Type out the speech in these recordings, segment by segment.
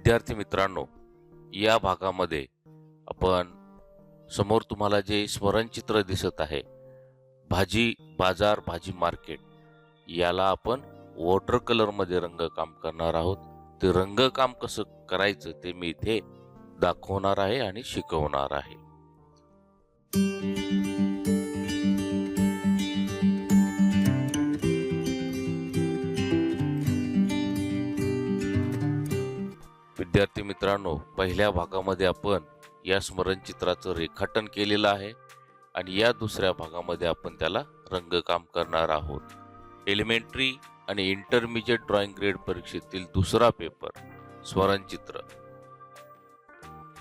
विद्यार्थी मित्रांनो, या भागामध्ये आपण समोर तुम्हाला जे स्मरणचित्र दिसत आहे, भाजी बाजार, भाजी मार्केट, याला आपण वॉटर कलर मध्ये रंगकाम करणार आहोत. ते रंगकाम कसं करायचं ते मी इथे दाखवणार आहे आणि शिकवणार आहे. विद्यार्थी मित्रांनो, पहिल्या भागामध्ये आपण या स्मरणचित्राचं रेखाटन केलेलं आहे आणि या दुसऱ्या भागामध्ये आपण त्याला रंगकाम करणार आहोत. एलिमेंटरी आणि इंटरमिजिएट ड्रॉइंग ग्रेड परीक्षेतील दुसरा पेपर स्मरणचित्र,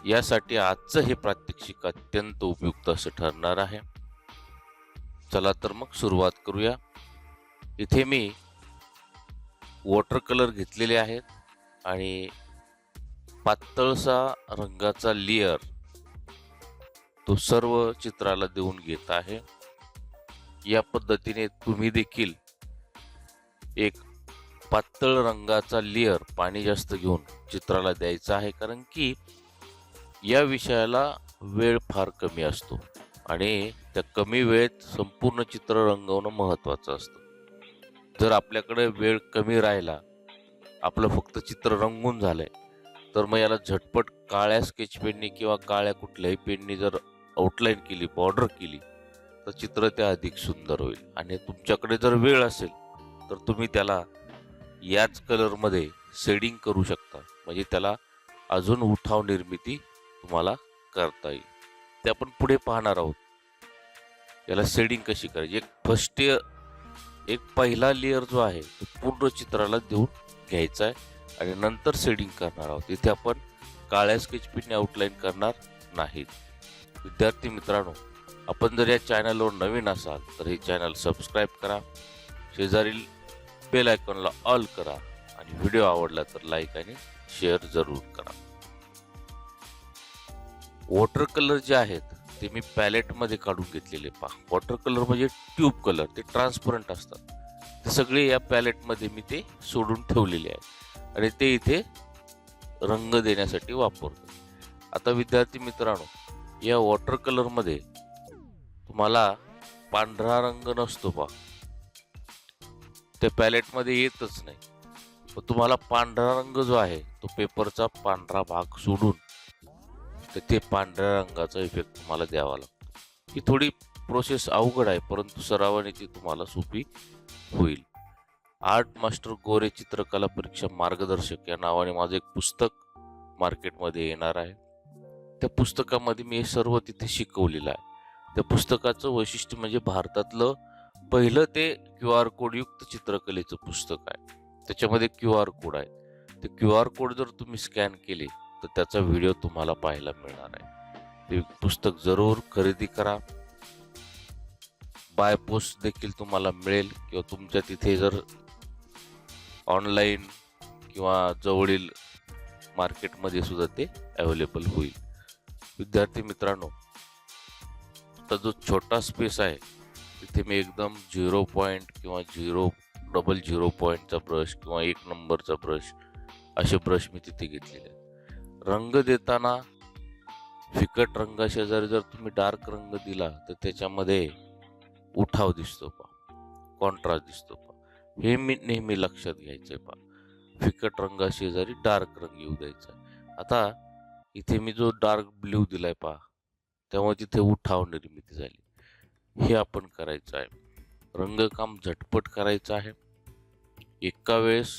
यासाठी आजचं हे प्रात्यक्षिक अत्यंत उपयुक्त असं ठरणार आहे. चला तर मग सुरुवात करूया. इथे मी वॉटर कलर घेतलेले आहेत आणि पातळसा रंगाचा लेयर तो सर्व चित्राला देऊन घेत आहे. या पद्धतीने तुम्ही देखील एक पातळ रंगाचा लेयर पाणी जास्त घेऊन चित्राला द्यायचा आहे, कारण की या विषयाला वेळ फार कमी असतो आणि त्या कमी वेळेत संपूर्ण चित्र रंगवणं महत्त्वाचं असतं. जर आपल्याकडे वेळ कमी राहिला, आपलं फक्त चित्र रंगून झालंय, तर मग याला झटपट काळ्या स्केच पेननी किंवा काळ्या कुठल्याही पेननी जर आउटलाईन केली, बॉर्डर केली, तर चित्र ते अधिक सुंदर होईल. आणि तुमच्याकडे जर वेळ असेल तर तुम्ही त्याला याच कलरमध्ये शेडिंग करू शकता, म्हणजे त्याला अजून उठाव निर्मिती तुम्हाला करता येईल. ते आपण पुढे पाहणार आहोत. याला शेडिंग कशी करायची. एक पहिला लेयर जो आहे तो पूर्ण चित्राला देऊन घ्यायचा आहे आणि नंतर शेडिंग करणार आहोत. इथे आपण काळ्या स्केच पेनने आउटलाईन करणार नाहीत. विद्यार्थी मित्रांनो, आपण जर या चॅनलवर नवीन असाल तर हे चॅनल सबस्क्राईब करा, शेजारील बेल आयकॉनला ऑल करा आणि व्हिडिओ आवडला तर लाईक आणि शेअर जरूर करा. वॉटर कलर जे आहेत ते मी पॅलेट मध्ये काढून घेतलेले. पहा, वॉटर कलर म्हणजे ट्यूब कलर, ते ट्रान्सपरंट असतात. ते सगळे या पॅलेट मध्ये मी ते सोडून ठेवलेले आहे आणि ते इथे रंग देण्यासाठी वापरतो. आता विद्यार्थी मित्रांनो, या वॉटर कलर मध्ये तुम्हाला पांढरा रंग नसतो. पहा, त्या पॅलेट मध्ये येतच नाही. पण तुम्हाला पांढरा रंग जो आहे तो पेपरचा पांढरा भाग सोडून ते पांढऱ्या रंगाचा इफेक्ट तुम्हाला द्यावा लागतो. ही थोडी प्रोसेस अवघड आहे, परंतु सरावाने ती तुम्हाला सोपी होईल. आर्ट मास्टर गोरे चित्रकला परीक्षा मार्गदर्शक या नावाने माझं एक पुस्तक मार्केटमध्ये येणार आहे. त्या पुस्तकामध्ये मी हे सर्व तिथे शिकवलेलं आहे. त्या पुस्तकाचं वैशिष्ट्य म्हणजे भारतातलं पहिलं ते QR कोड युक्त चित्रकलेचं पुस्तक आहे. त्याच्यामध्ये QR कोड आहे. ते QR कोड जर तुम्ही स्कॅन केले तर त्याचा व्हिडिओ तुम्हाला पाहायला मिळणार आहे. ते पुस्तक जरूर खरेदी करा. बाय पोस्ट देखील तुम्हाला मिळेल किंवा तुमच्या तिथे जर ऑनलाईन किंवा जवळील मार्केटमध्ये सुद्धा ते अवेलेबल होईल. विद्यार्थी मित्रांनो, आता जो छोटा स्पेस आहे तिथे मी एकदम 0 पॉइंट किंवा 000 पॉइंटचा ब्रश किंवा 1 नंबरचा ब्रश, असे ब्रश मी तिथे घेतलेले आहेत. रंग देताना फिकट रंगाशेजारी जर तुम्ही डार्क रंग दिला तर त्याच्यामध्ये उठाव दिसतो, कॉन्ट्रास्ट दिसतो. हे मी नेहमी लक्षात घ्यायचंय. फिकट रंगाशेजारी डार्क रंग येऊ द्यायचा. आता इथे मी जो डार्क ब्ल्यू दिलाय त्यामुळे तिथे उठाव निर्मिती झाली. हे आपण करायचं आहे. रंगकाम झटपट करायचं आहे. एका वेळेस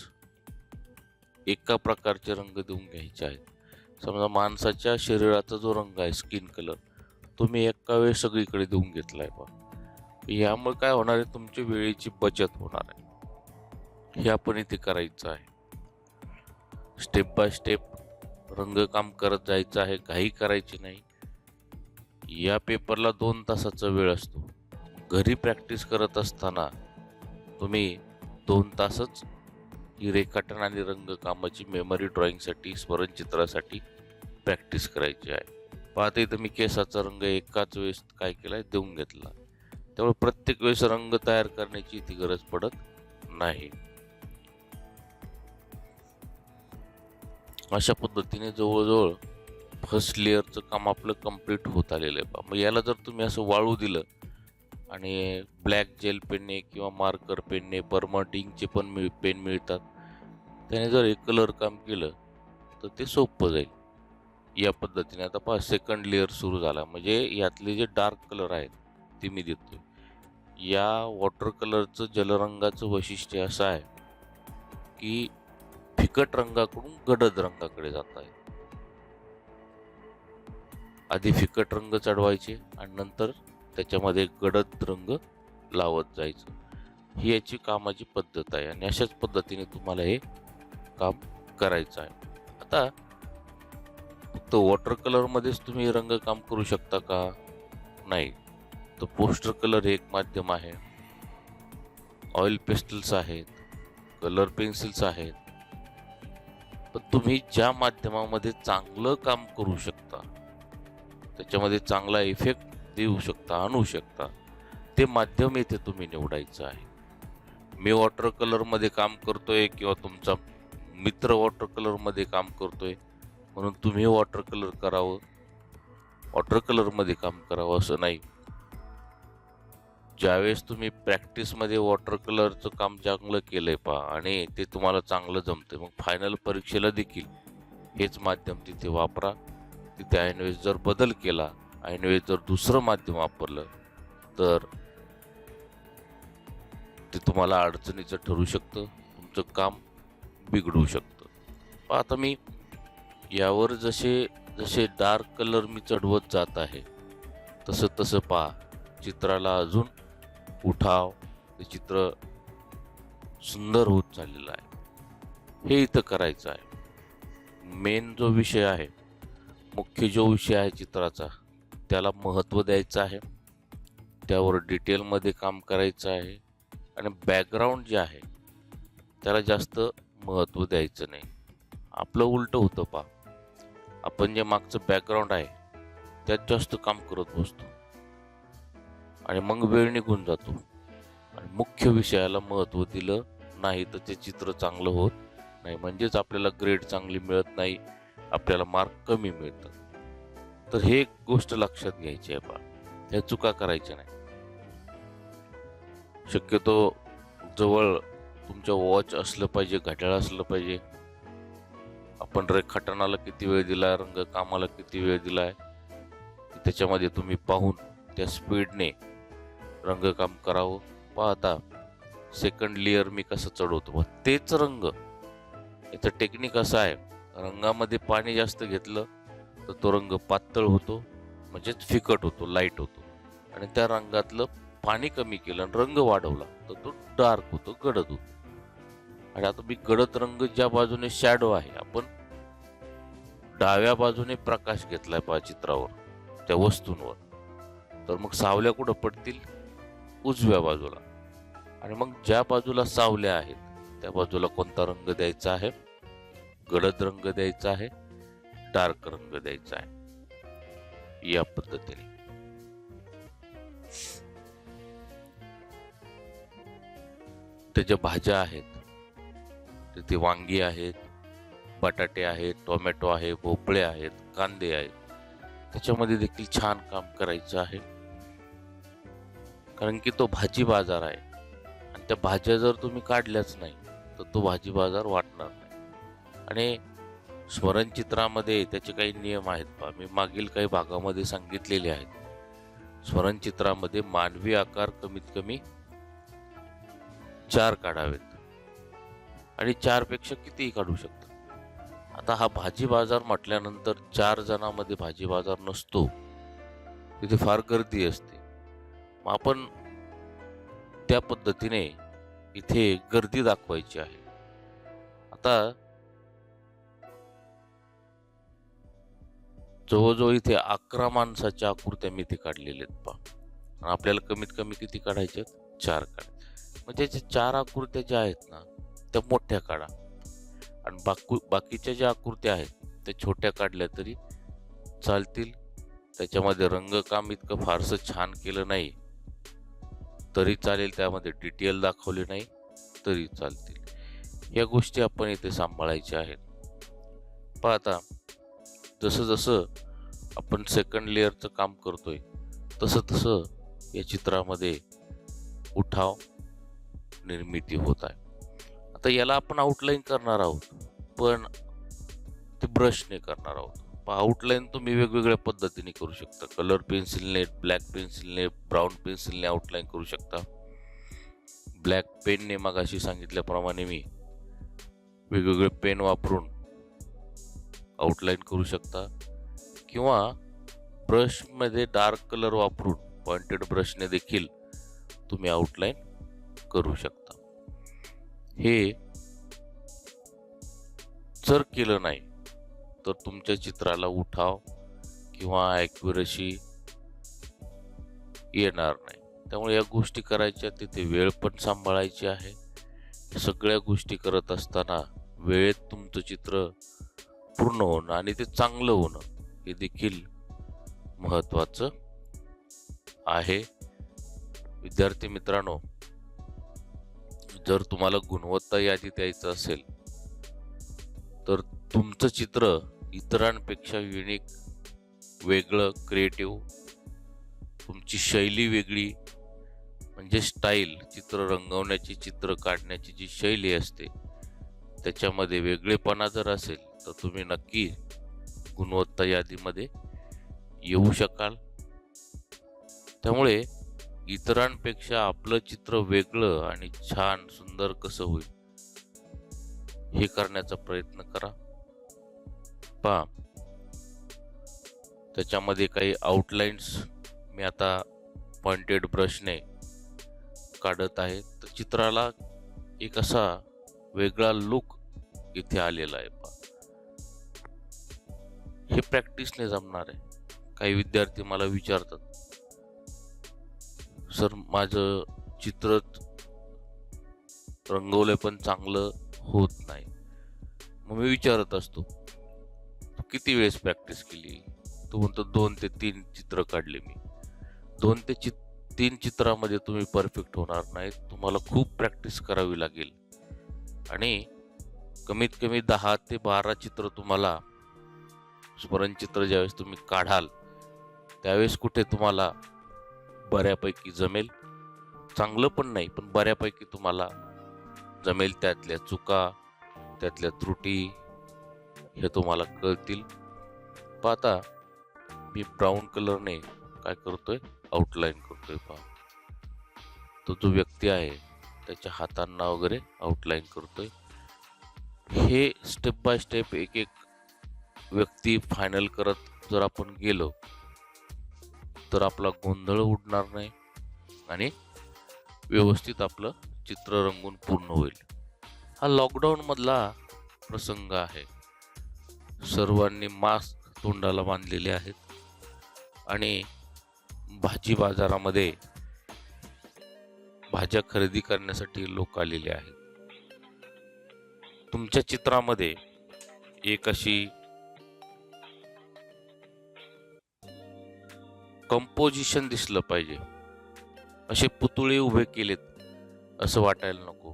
एका प्रकारचे रंग देऊन घ्यायचे आहेत. समजा माणसाच्या शरीराचा जो रंग आहे, स्किन कलर, तो मी एका वेळेस सगळीकडे देऊन घेतलाय. यामुळे काय होणार आहे, तुमच्या वेळेची बचत होणार आहे. हे आपण इथे करायचं आहे. स्टेप बाय स्टेप रंगकाम करत जायचं आहे, घाई करायची नाही. या पेपरला 2 तासाचा वेळ असतो. घरी प्रॅक्टिस करत असताना तुम्ही 2 तासच ही रेखाटन आणि रंगकामाची मेमरी ड्रॉइंगसाठी, स्मरणचित्रासाठी प्रॅक्टिस करायची आहे. पाहता इथं मी केसाचा रंग एकाच वेळेस काय केलाय, देऊन घेतला. त्यामुळे प्रत्येक वेळेस रंग तयार करण्याची ती गरज पडत नाही. अशा पद्धतीने जवळजवळ फर्स्ट लेअरचं काम आपलं कंप्लीट होत आलेलं आहे मग याला जर तुम्ही असं वाळू दिलं आणि ब्लॅक जेल पेनने किंवा मार्कर पेनने परमनंट इंकचे पण पेन मिळतात, त्याने जर एक कलर काम केलं तर ते सोपं जाईल. या पद्धतीने आता पहा सेकंड लेअर सुरू झाला म्हणजे यातले जे डार्क कलर आहेत ते मी देतोय. या वॉटर कलरचं जलरंगाचं वैशिष्ट्य असं आहे की फिकट रंगाकडून गडद रंगाकडे जात आहे. आधी फिकट रंग चढवायचे आणि नंतर त्याच्यामध्ये गडद रंग लावत जायचं. ही याची कामाची पद्धत आहे आणि अशाच पद्धतीने तुम्हाला हे काम करायचं आहे. आता फक्त वॉटर कलरमध्येच तुम्ही रंगकाम करू शकता का? नाही. तर पोस्टर कलर हे एक माध्यम आहे, ऑइल पेस्टल्स आहेत, कलर पेन्सिल्स आहेत. पण तुम्ही ज्या माध्यमामध्ये चांगलं काम करू शकता, त्याच्यामध्ये चांगला इफेक्ट देऊ शकता, आणू शकता, ते माध्यम इथे तुम्ही निवडायचं आहे. मी वॉटर कलरमध्ये काम करतोय किंवा तुमचा मित्र वॉटर कलरमध्ये काम करतोय म्हणून तुम्ही वॉटर कलर करावं, वॉटर कलरमध्ये काम करावं असं नाही. ज्यावेळेस तुम्ही प्रॅक्टिसमध्ये वॉटर कलरचं काम चांगलं केलंय पहा आणि ते तुम्हाला चांगलं जमतंय, मग फायनल परीक्षेला देखील हेच माध्यम तिथे वापरा. तिथे ऐनवेळेस जर बदल केला, ऐनवेळेस जर दुसरं माध्यम वापरलं तर ते तुम्हाला अडचणीचं ठरू शकतं, तुमचं काम बिघडू शकतं. आता मी यावर जसे जसे डार्क कलर मी चढवत जात आहे तसं तसं पहा चित्राला अजून उठाव, ते चित्र सुंदर होत चाललेलं आहे. हे इथं करायचं आहे. मेन जो विषय आहे, मुख्य जो विषय आहे चित्राचा, त्याला महत्त्व द्यायचं आहे, त्यावर डिटेलमध्ये काम करायचं आहे आणि बॅकग्राऊंड जे आहे त्याला जास्त महत्त्व द्यायचं नाही. आपलं उलटं होतं पहा, आपण जे मागचं बॅकग्राऊंड आहे त्यात जास्त काम करत बसतो आणि मग वेळ निघून जातो आणि मुख्य विषयाला महत्त्व दिलं नाही तर ते चित्र चांगलं होत नाही, म्हणजेच आपल्याला ग्रेड चांगली मिळत नाही, आपल्याला मार्क कमी मिळतात. तर हे एक गोष्ट लक्षात घ्यायची आहे पहा, ह्या चुका करायच्या नाही. शक्यतो जवळ तुमच्या वॉच असलं पाहिजे, घड्याळ असलं पाहिजे. आपण रेखाटनाला किती वेळ दिला, रंगकामाला किती वेळ दिलाय, त्याच्यामध्ये तुम्ही पाहून त्या स्पीडने रंगकाम करावं. पहा आता सेकंड लेअर मी कसं चढवतो, तेच रंग, याचं टेक्निक असं आहे, रंगामध्ये पाणी जास्त घेतलं तर तो रंग पातळ होतो, म्हणजेच फिकट होतो, लाईट होतो, आणि त्या रंगातलं पाणी कमी केलं आणि रंग वाढवला तर तो डार्क होतो, गडद होतो. आणि आता मी गडद रंग ज्या बाजूने शॅडो आहे, आपण डाव्या बाजूने प्रकाश घेतलाय पहा चित्रावर, त्या वस्तूंवर, तर मग सावल्या कुठं पडतील? उजव्या बाजूला. आणि मग ज्या बाजूला सावल्या आहेत त्या बाजूला कोणता रंग द्यायचा आहे? गडद रंग द्यायचा आहे, डार्क रंग द्यायचा आहे. या पद्धतीने त्याच्या भाज्या आहेत, तिथे वांगी आहेत, बटाटे आहेत, टोमॅटो आहे, भोपळे आहेत, कांदे आहेत, त्याच्यामध्ये देखील छान काम करायचं आहे. कारण की तो भाजी बाजार आहे आणि त्या भाज्या जर तुम्ही काढल्याच नाही तर तो भाजी बाजार वाटणार नाही. आणि स्मरणचित्रामध्ये त्याचे काही नियम आहेत पहा, मी मागील काही भागामध्ये सांगितलेले आहेत. स्मरणचित्रामध्ये मानवी आकार कमीत कमी 4 काढावेत आणि 4 पेक्षा कितीही काढू शकता. आता हा भाजी बाजार म्हटल्यानंतर 4 जणांमध्ये भाजी बाजार नसतो, तिथे फार गर्दी असते. मग आपण त्या पद्धतीने इथे गर्दी दाखवायची आहे. आता जवळजवळ इथे 11 माणसाच्या आकृत्या मी इथे काढलेल्या आहेत पहा. आपल्याला कमीत कमी किती काढायचे? 4 काढ. मग त्याच्या 4 आकृत्या ज्या आहेत ना त्या मोठ्या काढा आणि बाकीच्या ज्या आकृत्या आहेत त्या छोट्या काढल्या तरी चालतील. त्याच्यामध्ये रंगकाम इतकं फारसं छान केलं नाही तरी चालेल, त्यामध्ये डिटेल दाखवले नाही तरी चालतील. या गोष्टी आपण इथे सांभाळायच्या आहेत. पहा आता, जसं जसं आपण सेकंड लेअरचं काम करतोय तसं तसं या चित्रामध्ये उठाव निर्मिती होत आहे. आता याला आपण आउटलाईन करणार आहोत, पण ते ब्रशने करणार आहोत. आउटलाईन तुम्ही वेगवेगळ्या पद्धतीने करू शकता. कलर पेन्सिलने, ब्लॅक पेन्सिलने, ब्राऊन पेन्सिलने आउटलाईन करू शकता. ब्लॅक पेनने मगाशी सांगितल्याप्रमाणे मी वेगवेगळे पेन वापरून आउटलाईन करू शकता, किंवा ब्रशमध्ये डार्क कलर वापरून पॉइंटेड ब्रशने देखील तुम्ही आउटलाईन करू शकता. हे जर केलं नाही तर तुमच्या चित्राला उठाव किंवा ॲक्युरसी येणार नाही. त्यामुळे या गोष्टी करायच्या, तिथे वेळ पण सांभाळायची आहे. सगळ्या गोष्टी करत असताना वेळेत तुमचं चित्र पूर्ण होणं आणि ते चांगलं होणं हे देखील महत्त्वाचं आहे. विद्यार्थी मित्रांनो, जर तुम्हाला गुणवत्ता यादीत यायचं असेल तर तुमचं चित्र इतरांपेक्षा युनिक, वेगळं, क्रिएटिव्ह, तुमची शैली वेगळी, म्हणजे स्टाईल, चित्र रंगवण्याची, चित्र काढण्याची जी शैली असते त्याच्यामध्ये वेगळेपणा जर असेल तर तुम्ही नक्की गुणवत्ता यादीमध्ये येऊ शकाल. त्यामुळे इतरांपेक्षा आपलं चित्र वेगळं आणि छान सुंदर कसं होईल हे करण्याचा प्रयत्न करा. पहा, त्याच्यामध्ये काही आउटलाईन्स मी आता पॉइंटेड ब्रशने काढत आहे. तर चित्राला एक असा वेगळा लुक इथे आलेला आहे. पहा, हे प्रॅक्टिसने जमणार आहे. काही विद्यार्थी मला विचारतात, सर माझं चित्र रंगवलंय पण चांगलं होत नाही. मग मी विचारत असतो, किती वेळेस प्रॅक्टिस केली? तो म्हणतो 2 ते 3 चित्र काढले मी. 2 ते 3 चित्रामध्ये तुम्ही परफेक्ट होणार नाही. तुम्हाला खूप प्रॅक्टिस करावी लागेल आणि कमीत कमी 10 ते 12 चित्र तुम्हाला, स्मरणचित्र ज्यावेळेस तुम्ही काढाल त्यावेळेस कुठे तुम्हाला बऱ्यापैकी जमेल. चांगलं पण नाही, पण बऱ्यापैकी तुम्हाला जमेल. त्यातल्या चुका, त्यातल्या त्रुटी हे तुम्हाला कळतील. पाहता, मी ब्राऊन कलरने काय करतोय, आउटलाईन करतोय. पहा, तो जो व्यक्ती आहे त्याच्या हातांना वगैरे आउटलाईन करतोय. हे स्टेप बाय स्टेप एक एक व्यक्ती फायनल करत जर आपण गेलो तर आपला गोंधळ उडणार नाही आणि व्यवस्थित आपलं चित्र रंगून पूर्ण होईल. हा लॉकडाऊन मधला प्रसंग आहे. सर्वांनी मास्क तोंडाला बांधलेले आहेत आणि भाजी बाजारामध्ये भाज्या खरेदी करण्यासाठी लोक आलेले आहेत. तुमच्या चित्रामध्ये एक अशी कंपोजिशन दिसलं पाहिजे. असे पुतळे उभे केलेत असं वाटायला नको.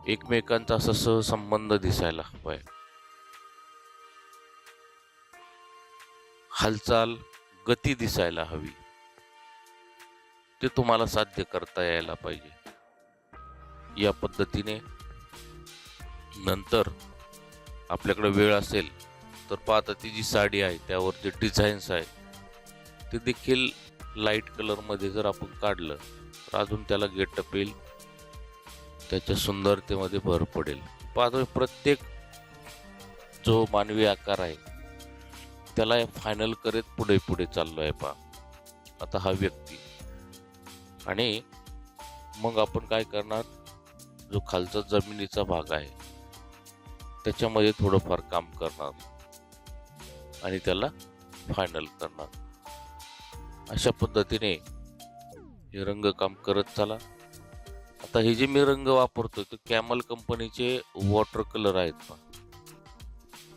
एकमेकांचा असा सहसंबंध दिसायला हवाय. हालचाल, गती दिसायला हवी. ते तुम्हाला साध्य करता यायला पाहिजे. या पद्धतीने नंतर आपल्याकडे वेळ असेल तर पाहता ती जी साडी आहे त्यावर जे डिझाईन्स आहे ते देखील लाईट कलरमध्ये जर आपण काढलं तर अजून त्याला गेटअप येईल, त्याच्या सुंदरतेमध्ये भर पडेल. पाहतो प्रत्येक जो मानवी आकार आहे त्याला फायनल करत पुढे पुढे चाललो आहे. पहा, आता हा व्यक्ती, आणि मग आपण काय करणार, जो खालचा जमिनीचा भाग आहे त्याच्यामध्ये थोडंफार काम करणार आणि त्याला फायनल करणार. अशा पद्धतीने हे रंगकाम करत चला. आता हे जे मी रंग वापरतोय ते कॅमल कंपनीचे वॉटर कलर आहेत.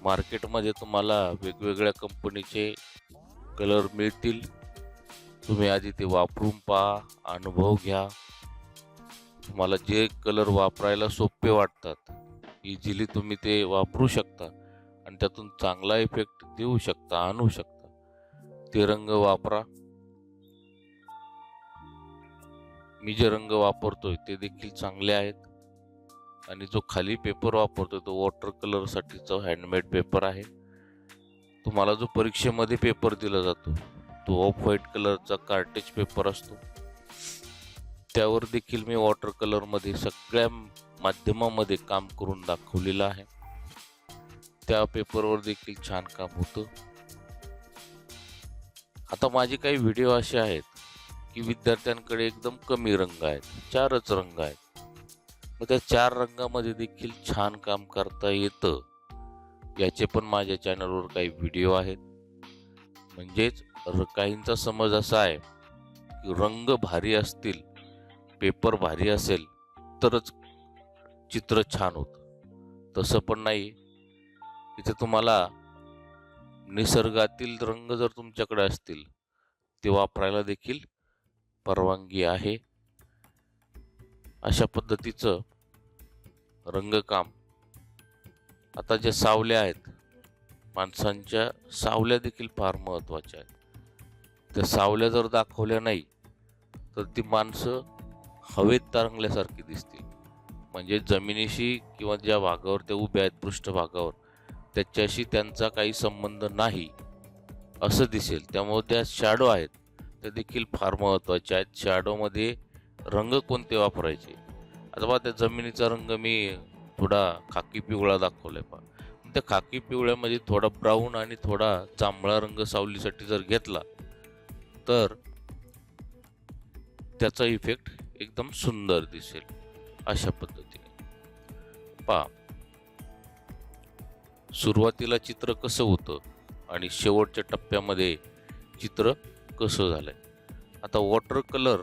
मार्केटमध्ये तुम्हाला वेगवेगळ्या कंपनीचे कलर मिळतील. तुम्ही आधी ते वापरून पहा, अनुभव घ्या. तुम्हाला जे कलर वापरायला सोपे वाटतात, इझिली तुम्ही ते वापरू शकता. आणि त्यातून चांगला इफेक्ट देऊ शकता, आणू शकता ते रंग वापरा. मी जे रंग वापरतोय ते देखील चांगले आहेत आणि जो खाली पेपर वापरतोय तो वॉटर कलर साठीचा हँडमेड पेपर आहे. तुम्हाला जो परीक्षेमध्ये पेपर दिला जातो तो ऑफ व्हाईट कलरचा कार्टेज पेपर असतो. त्यावर देखील मी वॉटर कलर मध्ये सगळ्या माध्यमामध्ये काम करून दाखवलेलं आहे. त्या पेपरवर देखील छान काम होतं. आता माझे काही व्हिडिओ असे आहेत की विद्यार्थ्यांकडे एकदम कमी रंग आहेत, 4च रंग आहेत. मग त्या 4 रंगामध्ये देखील छान काम करता येतं. याचे पण माझ्या चॅनलवर काही व्हिडिओ आहेत. म्हणजेच काहींचा समज असा आहे की रंग भारी असतील, पेपर भारी असेल तरच चित्र छान होतं. तसं पण नाही. इथे तुम्हाला निसर्गातील रंग जर तुमच्याकडे असतील ते वापरायला देखील परवानगी आहे. अशा पद्धतीचं रंगकाम. आता ज्या सावल्या आहेत, माणसांच्या सावल्या देखील फार महत्त्वाच्या आहेत. त्या सावल्या जर दाखवल्या नाही तर ती माणसं हवेत तरंगल्यासारखी दिसतील. म्हणजे जमिनीशी किंवा ज्या भागावर ते उभे आहेत पृष्ठभागावर त्याच्याशी त्यांचा काही संबंध नाही असं दिसेल. त्यामुळे त्या शॅडो आहेत त्या देखील फार महत्त्वाच्या आहेत. शॅडोमध्ये रंग कोणते वापरायचे. आता बघा, त्या जमिनीचा रंग मी थोडा खाकी पिवळा दाखवलाय पहा. त्या खाकी पिवळ्यामध्ये थोडा ब्राऊन आणि थोडा जांभळा रंग सावलीसाठी जर घेतला तर त्याचा इफेक्ट एकदम सुंदर दिसेल. अशा पद्धतीने पहा, सुरुवातीला चित्र कसं होतं आणि शेवटच्या टप्प्यामध्ये चित्र कसं झालंय. आता वॉटर कलर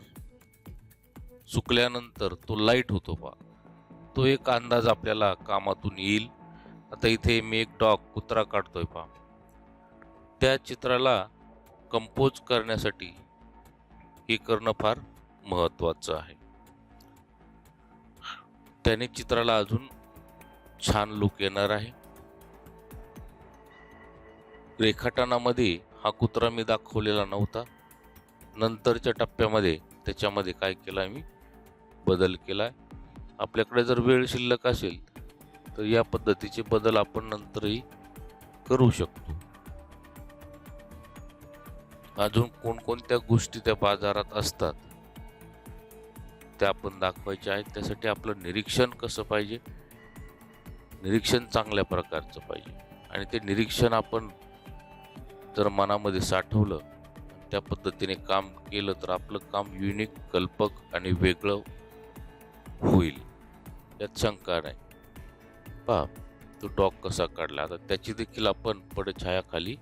सुकल्यानंतर तो लाईट होतो पहा, तो एक अंदाज आपल्याला कामातून येईल. आता इथे मी एक डॉग कुत्रा काढतोय पहा. त्या चित्राला कंपोज करण्यासाठी हे करणं फार महत्त्वाचं आहे. त्याने चित्राला अजून छान लुक येणार आहे. रेखाटनामध्ये हा कुत्रा मी दाखवलेला नव्हता. नंतरच्या टप्प्यामध्ये त्याच्यामध्ये काय केलं, मी बदल केलाय. आपल्याकडे जर वेळ शिल्लक असेल तर या पद्धतीचे बदल आपण नंतरही करू शकतो. अजून कोणकोणत्या गोष्टी त्या बाजारात असतात त्या आपण दाखवायच्या आहेत. त्यासाठी आपलं निरीक्षण कसं पाहिजे, निरीक्षण चांगल्या प्रकारचं पाहिजे. आणि ते निरीक्षण आपण जर मनामध्ये साठवलं, त्या पद्धतीने काम केलं तर आपलं काम युनिक, कल्पक आणि वेगळं होईल, यात शंका नाही. पहा, तो डॉग कसा काढला. आता त्याची देखील आपण पडछायाखाली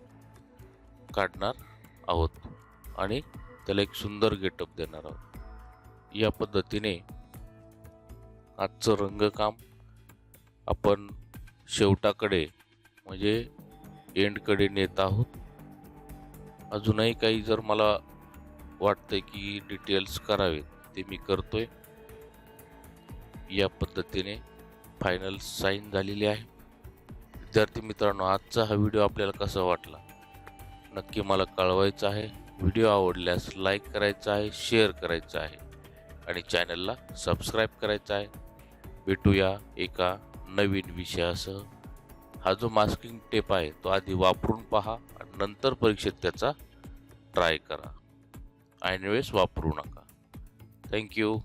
काढणार आहोत आणि त्याला एक सुंदर गेटअप देणार आहोत. या पद्धतीने आजचं रंगकाम आपण शेवटाकडे म्हणजे एंडकडे नेत आहोत. अजूनही काही जर मला वाटतंय की डिटेल्स करावेत ते मी करतोय. या पद्धतीने फायनल साईन झालेली आहे. विद्यार्थी मित्रांनो, आजचा हा व्हिडिओ आपल्याला कसा वाटला नक्की मला कळवायचं आहे. व्हिडिओ आवडल्यास लाईक करायचा आहे, शेअर करायचं आहे आणि चॅनलला सबस्क्राईब करायचं आहे. भेटूया एका नवीन विषयासह. हा जो मास्किंग टेप आहे तो आधी वापरून पहा आणि नंतर परीक्षेत त्याचा ट्राय करा. ऐनवेळेस वापरू नका. थँक्यू.